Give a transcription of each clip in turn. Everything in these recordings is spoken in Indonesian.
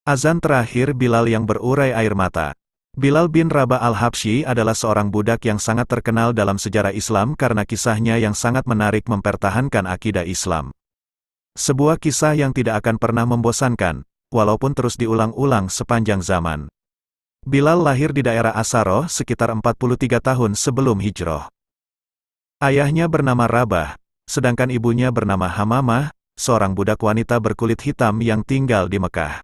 Azan terakhir Bilal yang berurai air mata. Bilal bin Rabah al-Habsyi adalah seorang budak yang sangat terkenal dalam sejarah Islam karena kisahnya yang sangat menarik mempertahankan akidah Islam. Sebuah kisah yang tidak akan pernah membosankan, walaupun terus diulang-ulang sepanjang zaman. Bilal lahir di daerah Asaro sekitar 43 tahun sebelum hijrah. Ayahnya bernama Rabah, sedangkan ibunya bernama Hamamah, seorang budak wanita berkulit hitam yang tinggal di Mekah.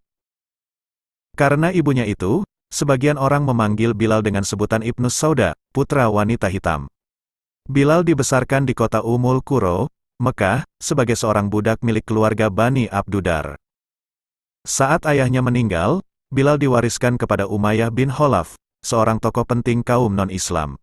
Karena ibunya itu, sebagian orang memanggil Bilal dengan sebutan Ibnus Sauda, putra wanita hitam. Bilal dibesarkan di kota Ummul Qura, Mekah, sebagai seorang budak milik keluarga Bani Abdudar. Saat ayahnya meninggal, Bilal diwariskan kepada Umayyah bin Khalaf, seorang tokoh penting kaum non-Islam.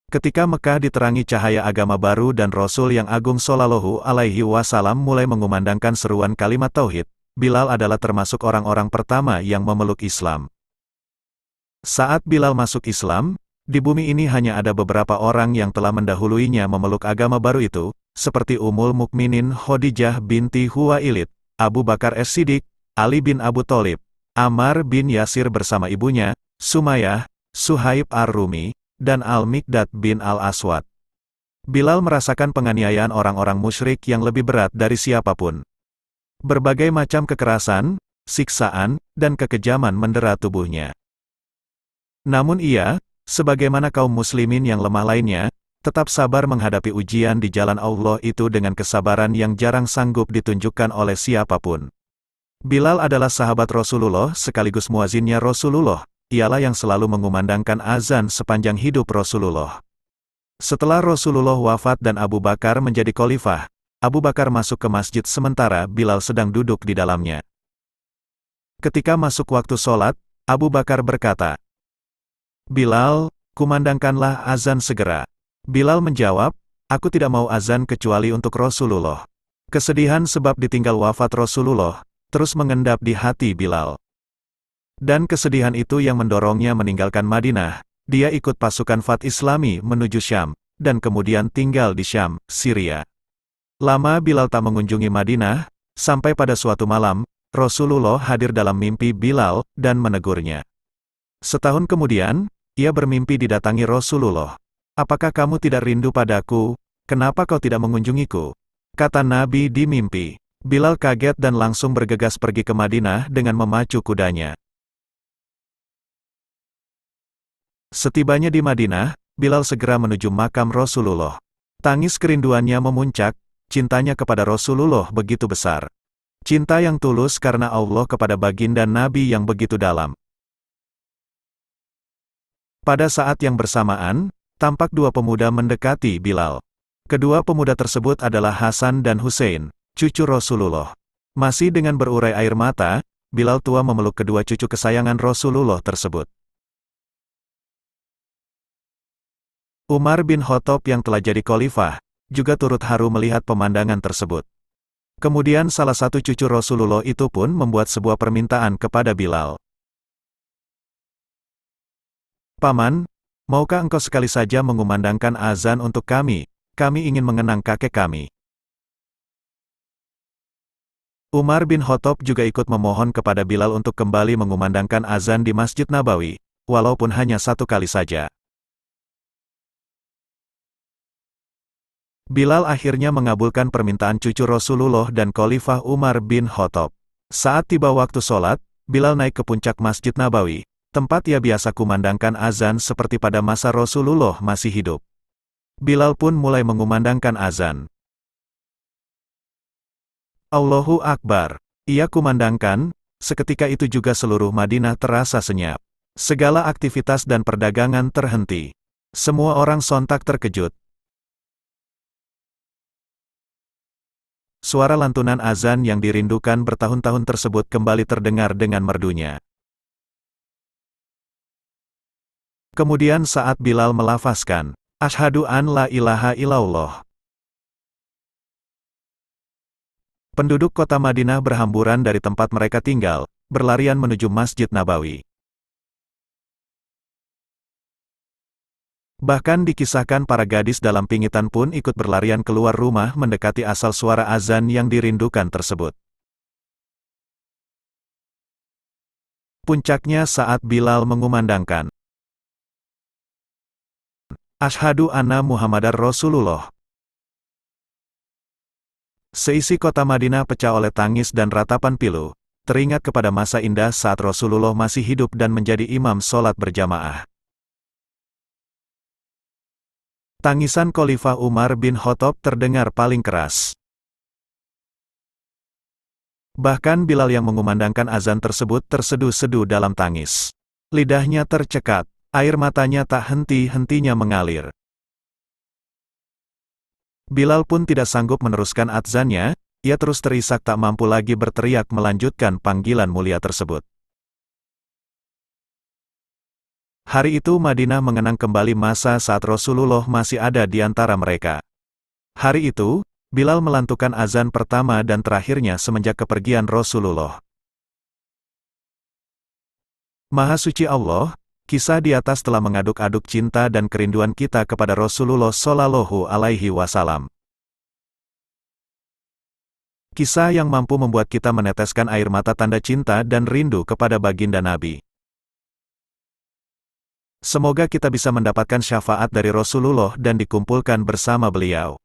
Ketika Mekah diterangi cahaya agama baru dan Rasul yang Agung Shallallahu Alaihi Wasallam mulai mengumandangkan seruan kalimat tauhid, Bilal adalah termasuk orang-orang pertama yang memeluk Islam. Saat Bilal masuk Islam, di bumi ini hanya ada beberapa orang yang telah mendahuluinya memeluk agama baru itu, seperti Ummul Mukminin Khadijah binti Khuwailid, Abu Bakar As-Siddiq, Ali bin Abu Thalib, Ammar bin Yasir bersama ibunya, Sumayyah, Suhaib ar-Rumi, dan Al-Miqdad bin Al-Aswad. Bilal merasakan penganiayaan orang-orang musyrik yang lebih berat dari siapapun. Berbagai macam kekerasan, siksaan, dan kekejaman mendera tubuhnya. Namun ia, sebagaimana kaum muslimin yang lemah lainnya, tetap sabar menghadapi ujian di jalan Allah itu dengan kesabaran yang jarang sanggup ditunjukkan oleh siapapun. Bilal adalah sahabat Rasulullah sekaligus muazinnya Rasulullah, ialah yang selalu mengumandangkan azan sepanjang hidup Rasulullah. Setelah Rasulullah wafat dan Abu Bakar menjadi khalifah, Abu Bakar masuk ke masjid sementara Bilal sedang duduk di dalamnya. Ketika masuk waktu sholat, Abu Bakar berkata, "Bilal, kumandangkanlah azan segera." Bilal menjawab, "Aku tidak mau azan kecuali untuk Rasulullah." Kesedihan sebab ditinggal wafat Rasulullah, terus mengendap di hati Bilal. Dan kesedihan itu yang mendorongnya meninggalkan Madinah. Dia ikut pasukan Fath Islami menuju Syam, dan kemudian tinggal di Syam, Syria. Lama Bilal tak mengunjungi Madinah, sampai pada suatu malam, Rasulullah hadir dalam mimpi Bilal, dan menegurnya. Setahun kemudian, ia bermimpi didatangi Rasulullah. "Apakah kamu tidak rindu padaku? Kenapa kau tidak mengunjungiku?" Kata Nabi di mimpi. Bilal kaget dan langsung bergegas pergi ke Madinah dengan memacu kudanya. Setibanya di Madinah, Bilal segera menuju makam Rasulullah. Tangis kerinduannya memuncak, cintanya kepada Rasulullah begitu besar. Cinta yang tulus karena Allah kepada baginda Nabi yang begitu dalam. Pada saat yang bersamaan, tampak dua pemuda mendekati Bilal. Kedua pemuda tersebut adalah Hasan dan Hussein, cucu Rasulullah. Masih dengan berurai air mata, Bilal tua memeluk kedua cucu kesayangan Rasulullah tersebut. Umar bin Khattab yang telah jadi khalifah, juga turut haru melihat pemandangan tersebut. Kemudian salah satu cucu Rasulullah itu pun membuat sebuah permintaan kepada Bilal. "Paman, maukah engkau sekali saja mengumandangkan azan untuk kami? Kami ingin mengenang kakek kami." Umar bin Khattab juga ikut memohon kepada Bilal untuk kembali mengumandangkan azan di Masjid Nabawi, walaupun hanya satu kali saja. Bilal akhirnya mengabulkan permintaan cucu Rasulullah dan Khalifah Umar bin Khattab. Saat tiba waktu sholat, Bilal naik ke puncak Masjid Nabawi, tempat ia biasa kumandangkan azan seperti pada masa Rasulullah masih hidup. Bilal pun mulai mengumandangkan azan. Allahu Akbar. Ia kumandangkan, seketika itu juga seluruh Madinah terasa senyap. Segala aktivitas dan perdagangan terhenti. Semua orang sontak terkejut. Suara lantunan azan yang dirindukan bertahun-tahun tersebut kembali terdengar dengan merdunya. Kemudian saat Bilal melafazkan, "Asyhadu an la ilaha illallah." Penduduk kota Madinah berhamburan dari tempat mereka tinggal, berlarian menuju Masjid Nabawi. Bahkan dikisahkan para gadis dalam pingitan pun ikut berlarian keluar rumah mendekati asal suara azan yang dirindukan tersebut. Puncaknya saat Bilal mengumandangkan, Asyhadu anna Muhammadar Rasulullah. Seisi kota Madinah pecah oleh tangis dan ratapan pilu, teringat kepada masa indah saat Rasulullah masih hidup dan menjadi imam sholat berjamaah. Tangisan Khalifah Umar bin Khattab terdengar paling keras. Bahkan Bilal yang mengumandangkan azan tersebut tersedu-sedu dalam tangis. Lidahnya tercekat, air matanya tak henti-hentinya mengalir. Bilal pun tidak sanggup meneruskan adzannya, ia terus terisak tak mampu lagi berteriak melanjutkan panggilan mulia tersebut. Hari itu Madinah mengenang kembali masa saat Rasulullah masih ada di antara mereka. Hari itu, Bilal melantukan azan pertama dan terakhirnya semenjak kepergian Rasulullah. Maha Suci Allah, kisah di atas telah mengaduk-aduk cinta dan kerinduan kita kepada Rasulullah Shallallahu Alaihi Wasallam. Kisah yang mampu membuat kita meneteskan air mata tanda cinta dan rindu kepada baginda Nabi. Semoga kita bisa mendapatkan syafaat dari Rasulullah dan dikumpulkan bersama beliau.